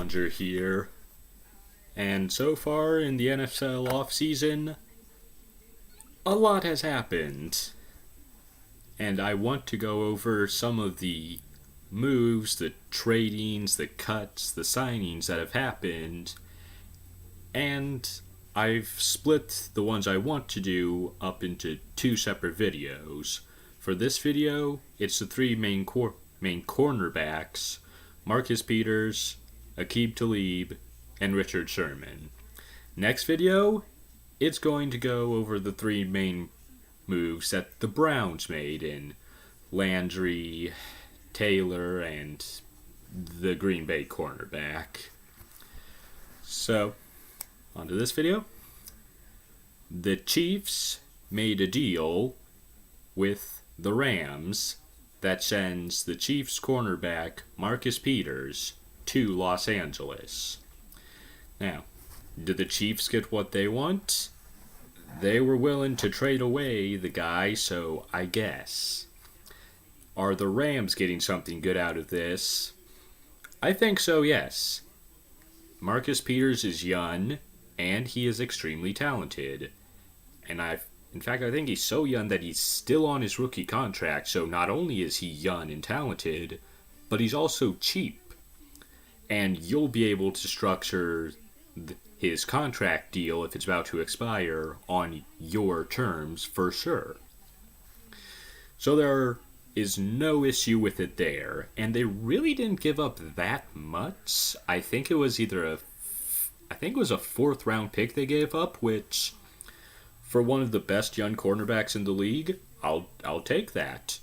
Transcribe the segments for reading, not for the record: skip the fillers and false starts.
Challenger here, and so far in the NFL offseason, a lot has happened, and I want to go over some of the moves, the tradings, the cuts, the signings that have happened, and I've split the ones I want to do up into two separate videos. For this video, it's the three main cornerbacks, Marcus Peters, Aqib Talib, and Richard Sherman. Next video, it's going to go over the three main moves that the Browns made in Landry, Taylor, and the Green Bay cornerback. So, on to this video. The Chiefs made a deal with the Rams that sends the Chiefs cornerback Marcus Peters to Los Angeles. Now, did the Chiefs get what they want? They were willing to trade away the guy, so I guess. Are the Rams getting something good out of this? I think so, yes. Marcus Peters is young, and he is extremely talented. And in fact, I think he's so young that he's still on his rookie contract, so not only is he young and talented, but he's also cheap. And you'll be able to structure his contract deal, if it's about to expire, on your terms for sure. So there is no issue with it there, and they really didn't give up that much. I think it was a fourth round pick they gave up, which for one of the best young cornerbacks in the league, I'll take that.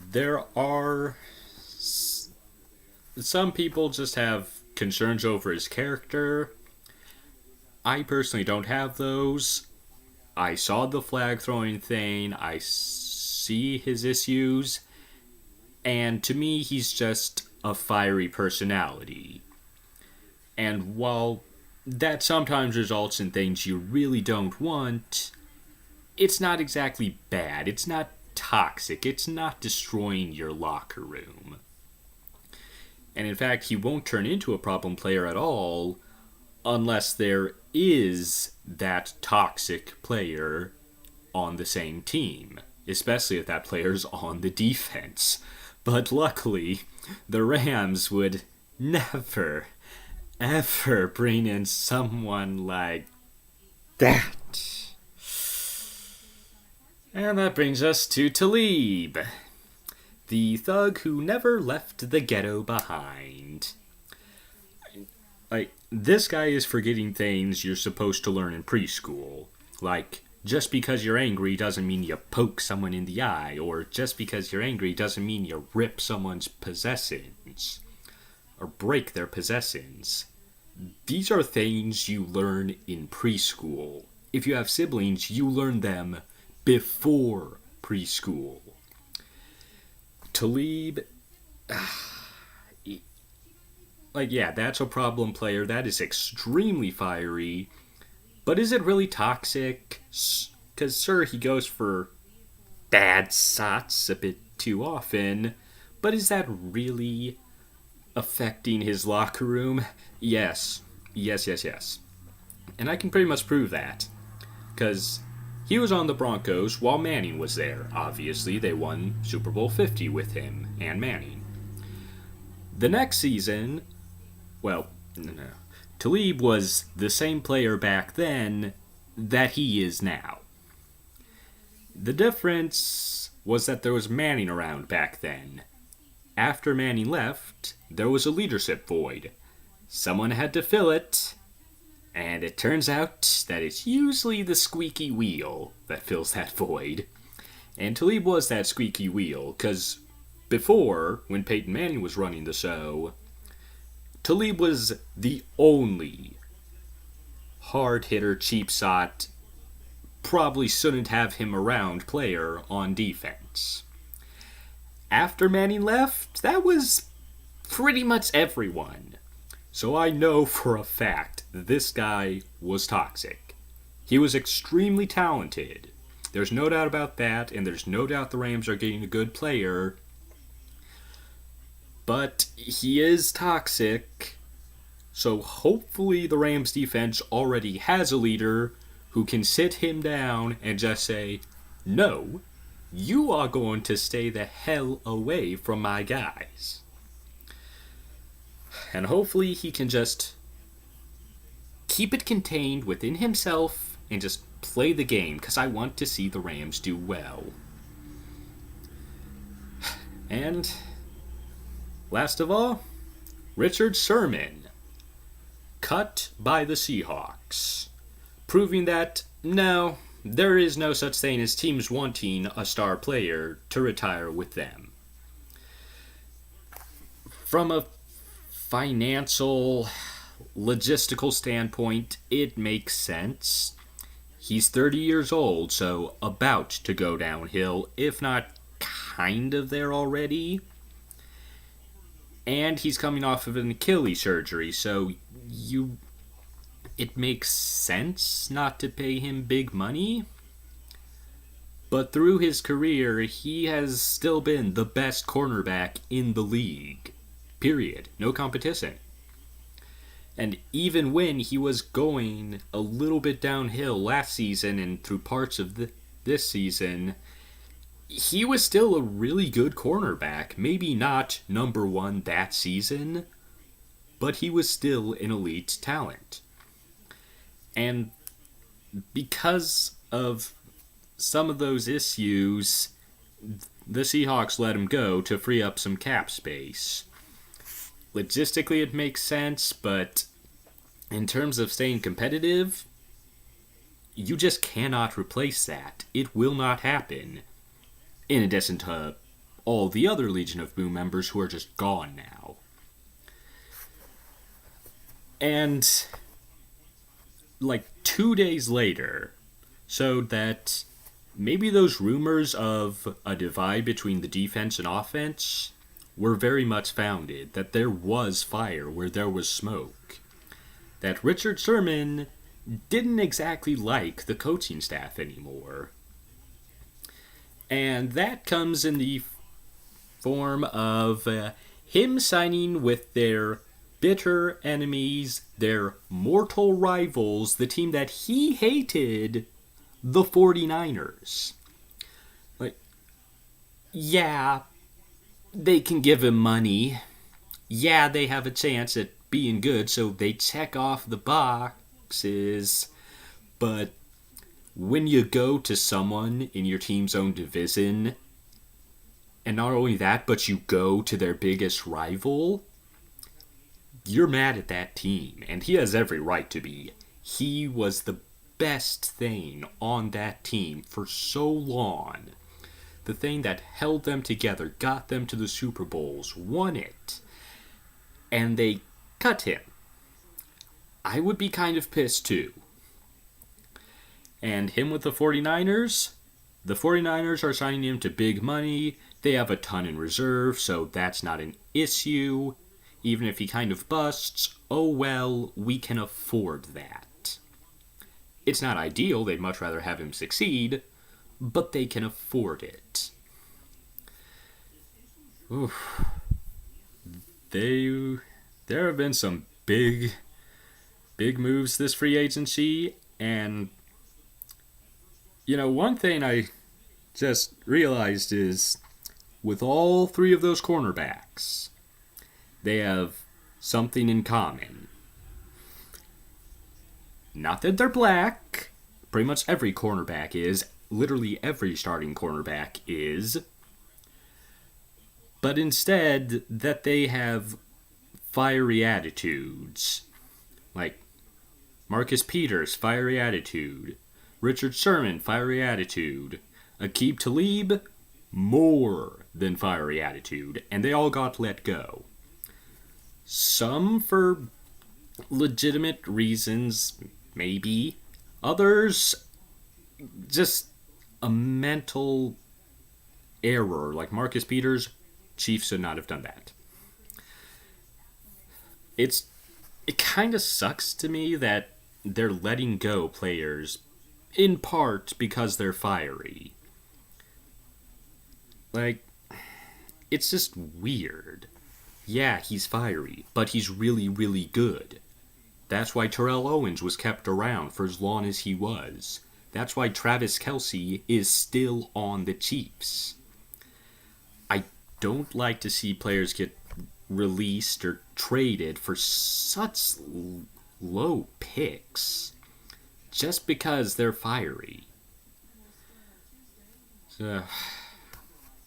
There are some people just have concerns over his character. I personally don't have those. I saw the flag throwing thing. I see his issues. And to me, he's just a fiery personality. And while that sometimes results in things you really don't want, it's not exactly bad. It's not toxic. It's not destroying your locker room. And in fact, he won't turn into a problem player at all unless there is that toxic player on the same team, especially if that player's on the defense. But luckily, the Rams would never, ever bring in someone like that. And that brings us to Talib, the thug who never left the ghetto behind. This guy is forgetting things you're supposed to learn in preschool. Like, just because you're angry doesn't mean you poke someone in the eye, or just because you're angry doesn't mean you rip someone's possessions, or break their possessions. These are things you learn in preschool. If you have siblings, you learn them before preschool. Talib, that's a problem player. That is extremely fiery. But is it really toxic? Because, sir, he goes for bad shots a bit too often. But is that really affecting his locker room? Yes. And I can pretty much prove that. Because he was on the Broncos while Manning was there. Obviously, they won Super Bowl 50 with him and Manning. The next season, Talib was the same player back then that he is now. The difference was that there was Manning around back then. After Manning left, there was a leadership void. Someone had to fill it. And it turns out that it's usually the squeaky wheel that fills that void. And Talib was that squeaky wheel, because before, when Peyton Manning was running the show, Talib was the only hard hitter, cheap shot, probably shouldn't have him around player on defense. After Manning left, that was pretty much everyone. So I know for a fact that this guy was toxic. He was extremely talented. There's no doubt about that, and there's no doubt the Rams are getting a good player. but he is toxic. So hopefully the Rams defense already has a leader who can sit him down and just say, no, you are going to stay the hell away from my guys. And hopefully he can just keep it contained within himself and just play the game, because I want to see the Rams do well. And last of all, Richard Sherman, cut by the Seahawks, proving that no, there is no such thing as teams wanting a star player to retire with them. From a financial, logistical standpoint, it makes sense. He's 30 years old, so about to go downhill, if not kind of there already. And he's coming off of an Achilles surgery, so it makes sense not to pay him big money. But through his career, he has still been the best cornerback in the league. Period. No competition. And even when he was going a little bit downhill last season and through parts of this season, he was still a really good cornerback. Maybe not number one that season, but he was still an elite talent. And because of some of those issues, the Seahawks let him go to free up some cap space. Logistically, it makes sense, but in terms of staying competitive, you just cannot replace that. It will not happen. In addition to all the other Legion of Boom members who are just gone now. And like 2 days later, showed that maybe those rumors of a divide between the defense and offense were very much founded, that there was fire where there was smoke, that Richard Sherman didn't exactly like the coaching staff anymore. And that comes in the form of him signing with their bitter enemies, their mortal rivals, the team that he hated, the 49ers. Like, yeah, they can give him money. Yeah, they have a chance at being good, so they check off the boxes. But when you go to someone in your team's own division, and not only that, but you go to their biggest rival, you're mad at that team, and he has every right to be. He was the best thing on that team for so long. The thing that held them together, got them to the Super Bowls, won it, and they cut him. I would be kind of pissed too. And him with the 49ers are signing him to big money. They have a ton in reserve, so that's not an issue. Even if he kind of busts, oh well, we can afford that. It's not ideal, they'd much rather have him succeed, but they can afford it. Oof. There have been some big moves this free agency, and one thing I just realized is with all three of those cornerbacks, they have something in common. Not that they're black. Pretty much every cornerback is. Literally every starting cornerback is. But instead, that they have fiery attitudes. Like Marcus Peters, fiery attitude. Richard Sherman, fiery attitude. Aqib Talib, more than fiery attitude. And they all got let go. Some for legitimate reasons, maybe. Others, just a mental error. Like Marcus Peters, Chiefs should not have done that. It kind of sucks to me that they're letting go players in part because they're fiery. Like, it's just weird. Yeah, he's fiery, but he's really, really good. That's why Terrell Owens was kept around for as long as he was. That's why Travis Kelce is still on the Chiefs. I don't like to see players get released or traded for such low picks just because they're fiery. So,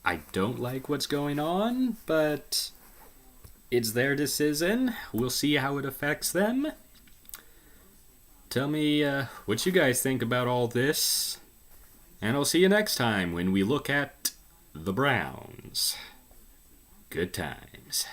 I don't like what's going on, but it's their decision. We'll see how it affects them. Tell me what you guys think about all this. And I'll see you next time when we look at the Browns. Good times.